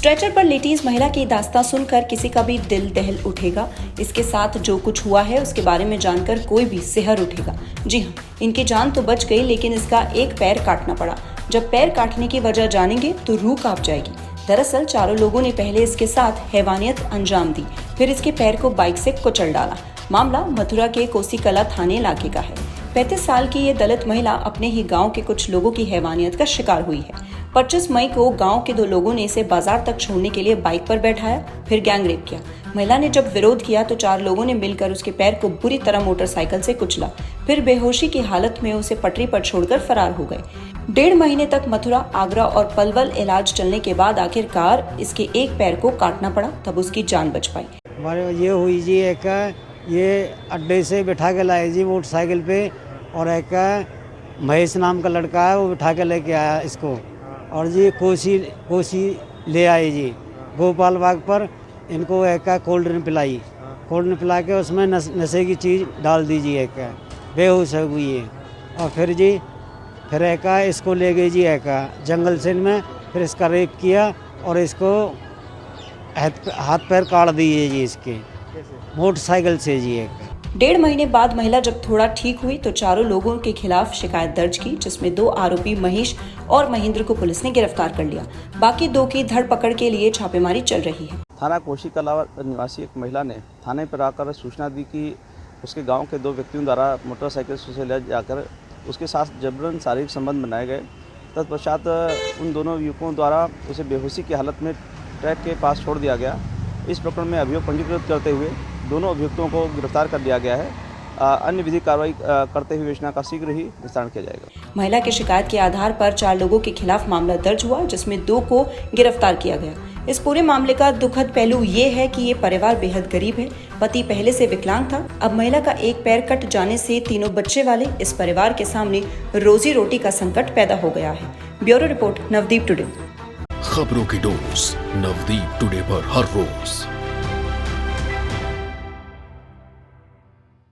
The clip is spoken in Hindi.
स्ट्रेचर पर लेटी इस महिला की दास्तां सुनकर किसी का भी दिल दहल उठेगा। इसके साथ जो कुछ हुआ है उसके बारे में जानकर कोई भी सिहर उठेगा। जी हाँ, इनकी जान तो बच गई, लेकिन इसका एक पैर काटना पड़ा। जब पैर काटने की वजह जानेंगे तो रूह कांप जाएगी। दरअसल चारों लोगों ने पहले इसके साथ हैवानियत अंजाम दी, फिर इसके पैर को बाइक से कुचल डाला। मामला मथुरा के कोसीकला थाने इलाके का है। 35 साल की ये दलित महिला अपने ही गांव के कुछ लोगों की हैवानियत का शिकार हुई है। 25 मई को गांव के 2 लोगों ने इसे बाजार तक छोड़ने के लिए बाइक पर बैठाया, फिर गैंगरेप किया। महिला ने जब विरोध किया तो 4 लोगों ने मिलकर उसके पैर को बुरी तरह मोटरसाइकिल से कुचला, फिर बेहोशी की हालत में उसे पटरी पर छोड़कर फरार हो गए। 1.5 महीने तक मथुरा, आगरा और पलवल इलाज चलने के बाद आखिरकार इसके एक पैर को काटना पड़ा, तब उसकी जान बच पाई। ये हुई जी, एक ये अड्डे से बिठा के लाए जी मोटरसाइकिल पे, और एक महेश नाम का लड़का है वो बिठा के लेके आया इसको, और जी कोसी ले आए जी गोपाल बाग पर। इनको एक कोल्ड ड्रिंक पिलाई, कोल्ड ड्रिंक पिला के उसमें नशे की चीज़ डाल दी जी, एक बेहोश हो गई है। और फिर एक इसको ले गई जी एक जंगल से में, फिर इसका रेप किया और इसको हाथ पैर काट दिए जी इसके मोटरसाइकिल से जी। एक 1.5 महीने बाद महिला जब थोड़ा ठीक हुई तो चारों लोगों के खिलाफ शिकायत दर्ज की, जिसमें 2 आरोपी महेश और महेंद्र को पुलिस ने गिरफ्तार कर लिया। बाकी 2 की धरपकड़ के लिए छापेमारी चल रही है। थाना कोसीकला निवासी एक महिला ने थाने पर आकर सूचना दी कि उसके गांव के 2 व्यक्तियों द्वारा मोटरसाइकिल से ले जाकर उसके साथ जबरन शारीरिक संबंध बनाए गए। तत्पश्चात उन दोनों युवकों द्वारा उसे बेहोशी की हालत में ट्रैक के पास छोड़ दिया गया। इस प्रकरण में अभियोग पंजीकृत करते हुए दोनों अभियुक्तों को गिरफ्तार कर लिया गया है। अन्य विधिक कार्रवाई करते हुए योजना का शीघ्र ही निस्तारण किया जाएगा। महिला की शिकायत के आधार पर 4 लोगों के खिलाफ मामला दर्ज हुआ, जिसमें 2 को गिरफ्तार किया गया। इस पूरे मामले का दुखद पहलू ये है कि ये परिवार बेहद गरीब है। पति पहले से विकलांग था, अब महिला का एक पैर कट जाने से तीनों बच्चे वाले इस परिवार के सामने रोजी रोटी का संकट पैदा हो गया है। Bureau report, Navdeep today. खबरों की डोज नवदीप टुडे पर हर रोज